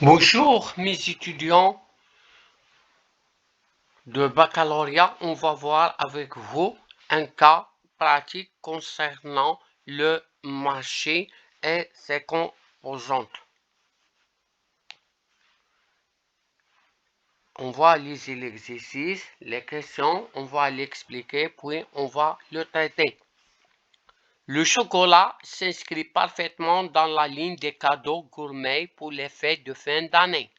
Bonjour mes étudiants de baccalauréat, on va voir avec vous un cas pratique concernant le marché et ses composantes. On va lire l'exercice, les questions, on va l'expliquer, puis on va le traiter. Le chocolat s'inscrit parfaitement dans la ligne des cadeaux gourmets pour les fêtes de fin d'année.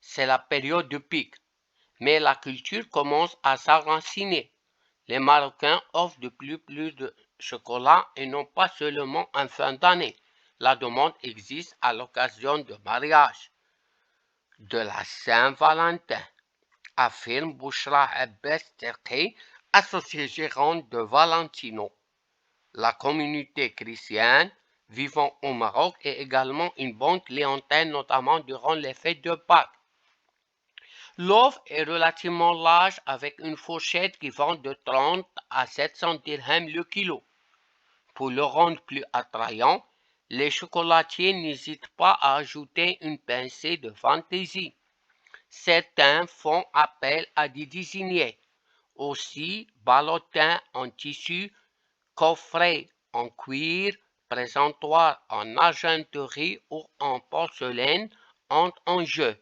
C'est la période de pic, mais la culture commence à s'enraciner. Les Marocains offrent de plus de chocolat et non pas seulement en fin d'année. La demande existe à l'occasion de mariage, de la Saint-Valentin, affirme Bouchra Abbas Terkei, associé gérant de Valentino. La communauté chrétienne vivant au Maroc est également une bonne clientèle, notamment durant les fêtes de Pâques. L'offre est relativement large avec une fourchette qui va de 30 à 700 dirhams le kilo. Pour le rendre plus attrayant, les chocolatiers n'hésitent pas à ajouter une pincée de fantaisie. Certains font appel à des désignés, aussi ballotins en tissu, coffrets en cuir, présentoirs en argenterie ou en porcelaine entrent en jeu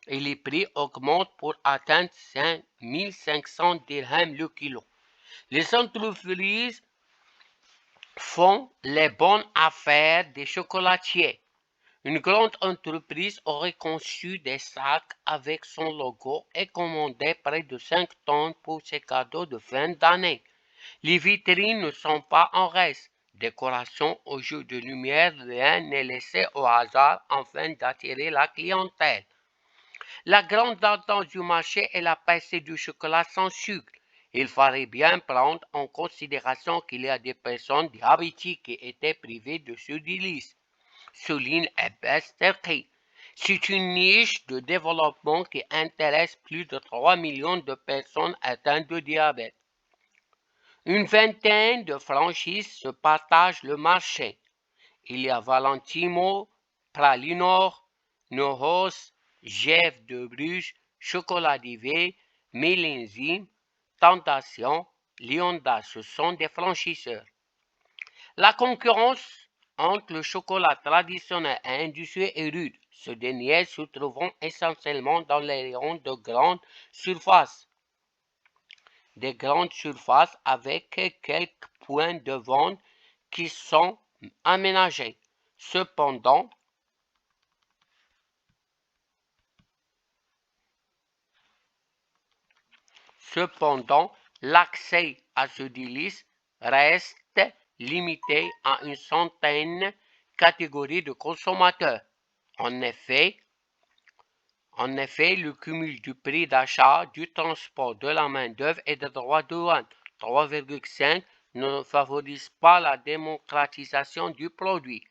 et les prix augmentent pour atteindre 1500 dirhams le kilo. Les entreprises font les bonnes affaires des chocolatiers. Une grande entreprise aurait conçu des sacs avec son logo et commandé près de 5 tonnes pour ses cadeaux de fin d'année. Les vitrines ne sont pas en reste. Décoration au jeu de lumière, rien n'est laissé au hasard afin d'attirer la clientèle. La grande tendance du marché est la percée du chocolat sans sucre. Il fallait bien prendre en considération qu'il y a des personnes diabétiques qui étaient privées de ce délice, souligne Abbas Terkei. C'est une niche de développement qui intéresse plus de 3 millions de personnes atteintes de diabète. Une vingtaine de franchises se partagent le marché. Il y a Valentino, Pralinor, Nohos, Jeff de Bruges, Chocolat d'Ivé, Mélenzine, Tentation, Lyonda, ce sont des franchisseurs. La concurrence entre le chocolat traditionnel et industriel est rude, ce dernier se trouvant essentiellement dans les rayons de grandes surfaces. Des grandes surfaces avec quelques points de vente qui sont aménagés. Cependant, l'accès à ce délice reste limité à une certaine catégorie de consommateurs. En effet, le cumul du prix d'achat, du transport, de la main-d'œuvre et des droits de douane 3,5 ne favorise pas la démocratisation du produit.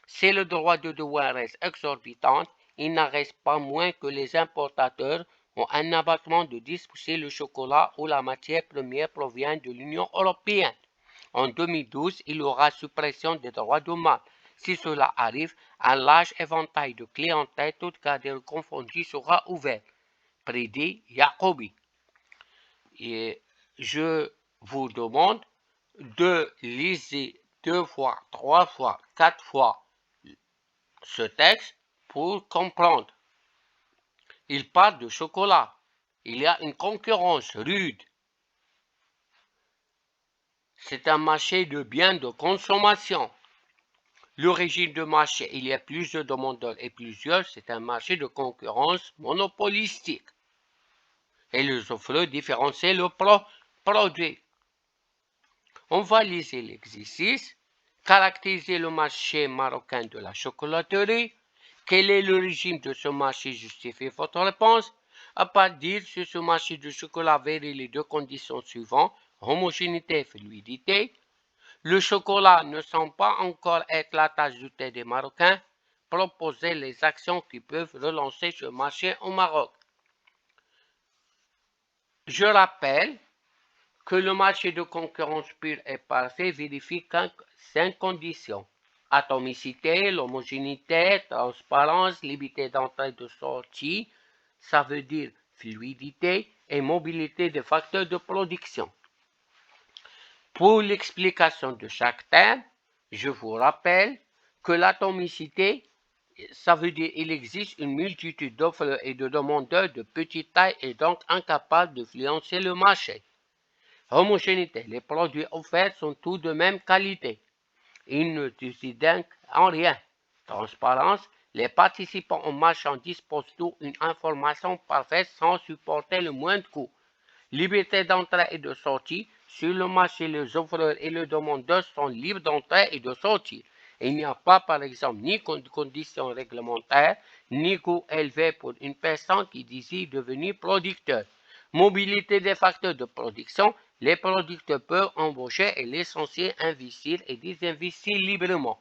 Si le droit de douane reste exorbitant, il n'en reste pas moins que les importateurs ont un abattement de 10% sur le chocolat où la matière première provient de l'Union européenne. En 2012, il y aura suppression des droits de douane. Si cela arrive, un large éventail de clientèle, toutes catégories confondues, sera ouvert, prédit Yacoubi. Et je vous demande de lire 2 fois, 3 fois, 4 fois ce texte pour comprendre. Il parle de chocolat. Il y a une concurrence rude. C'est un marché de biens de consommation. Le régime de marché, il y a plusieurs demandeurs et plusieurs, c'est un marché de concurrence monopolistique. Et les offres différencient le produit. On va lire l'exercice. Caractériser le marché marocain de la chocolaterie. Quel est le régime de ce marché? Justifiez votre réponse. À partir de ce marché du chocolat, vérifiez les deux conditions suivantes, homogénéité et fluidité. Le chocolat ne semble pas encore être la tasse de thé des Marocains. Proposez les actions qui peuvent relancer ce marché au Maroc. Je rappelle que le marché de concurrence pure et parfait vérifie 5 conditions. Atomicité, l'homogénéité, transparence, liberté d'entrée et de sortie, ça veut dire fluidité et mobilité des facteurs de production. Pour l'explication de chaque terme, je vous rappelle que l'atomicité, ça veut dire qu'il existe une multitude d'offres et de demandeurs de petite taille et donc incapables d'influencer le marché. Homogénéité, les produits offerts sont tous de même qualité. Ils ne distinguent en rien. Transparence, les participants au marché disposent tous une information parfaite sans supporter le moindre coût. Liberté d'entrée et de sortie, sur le marché, les offreurs et les demandeurs sont libres d'entrer et de sortir. Il n'y a pas, par exemple, ni conditions réglementaires, ni coût élevé pour une personne qui désire devenir producteur. Mobilité des facteurs de production, les producteurs peuvent embaucher et licencier, investir et désinvestir librement.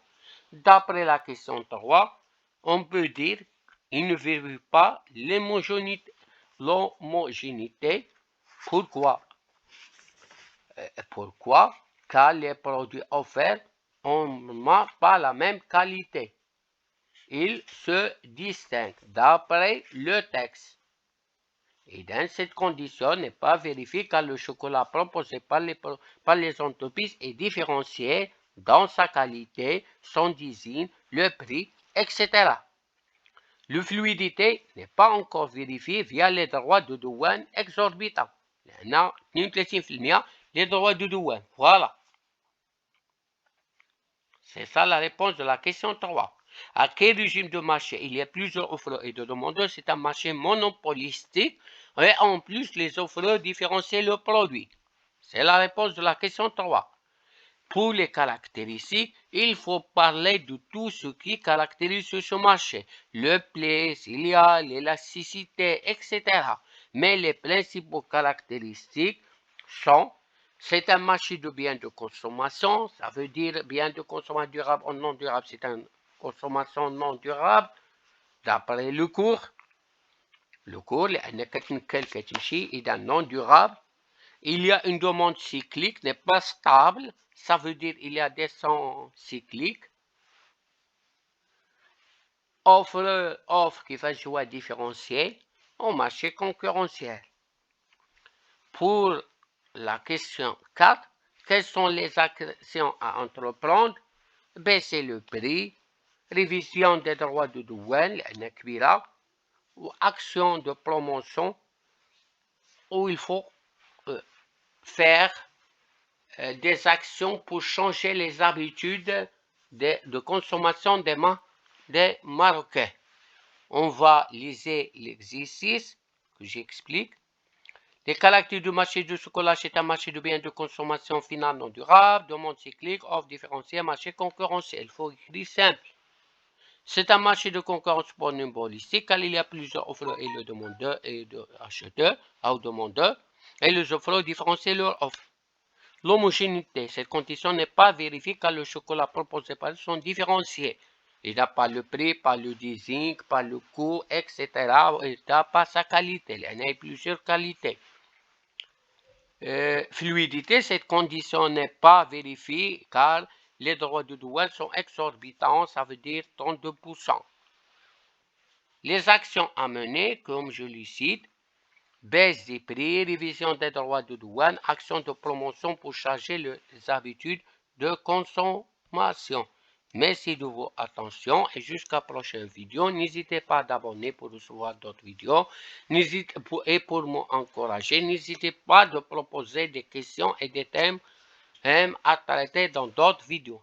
D'après la question 3, on peut dire qu'il ne vérifie pas l'homogénéité. Pourquoi? Car les produits offerts n'ont pas la même qualité. Ils se distinguent d'après le texte. Et dans cette condition, n'est pas vérifié car le chocolat proposé par les entreprises est différencié dans sa qualité, son design, le prix, etc. La fluidité n'est pas encore vérifiée via les droits de douane exorbitants. Les droits de douane. Voilà. C'est ça la réponse de la question 3. À quel régime de marché il y a plusieurs offreurs et de demandeurs? C'est un marché monopolistique et en plus les offreurs différencient leurs produits. C'est la réponse de la question 3. Pour les caractéristiques, il faut parler de tout ce qui caractérise ce marché, le prix, s'il y a l'élasticité, etc. Mais les principaux caractéristiques sont: c'est un marché de biens de consommation, ça veut dire biens de consommation durable ou non durable, c'est une consommation non durable, d'après le cours, est un non durable. Il y a une demande cyclique, n'est pas stable, ça veut dire qu'il y a des sons cycliques. Offre qui va jouer différencier au marché concurrentiel. Pour la question 4, quelles sont les actions à entreprendre? Baisser le prix, révision des droits de douane, ou action de promotion où il faut faire des actions pour changer les habitudes de consommation des Marocains. On va lire l'exercice que j'explique. Les caractères du marché du chocolat, c'est un marché de biens de consommation finale non durable, demande cyclique, offre différenciée, marché concurrentiel. Il faut écrire simple. C'est un marché de concurrence monopolistique car il y a plusieurs offreurs et le demandeur et acheteurs ou demandeurs et les offreurs différencient leur offre. L'homogénéité, cette condition n'est pas vérifiée car le chocolat proposé par eux sont différenciés. Il n'a pas le prix, pas le design, pas le coût, etc. Il n'a pas sa qualité. Il y en a plusieurs qualités. Fluidité, cette condition n'est pas vérifiée car les droits de douane sont exorbitants, ça veut dire 32%. Les actions à mener, comme je le cite: baisse des prix, révision des droits de douane, action de promotion pour changer les habitudes de consommation. Merci de votre attention et jusqu'à la prochaine vidéo. N'hésitez pas à vous abonner pour recevoir d'autres vidéos. Et pour m'encourager, n'hésitez pas à proposer des questions et des thèmes à traiter dans d'autres vidéos.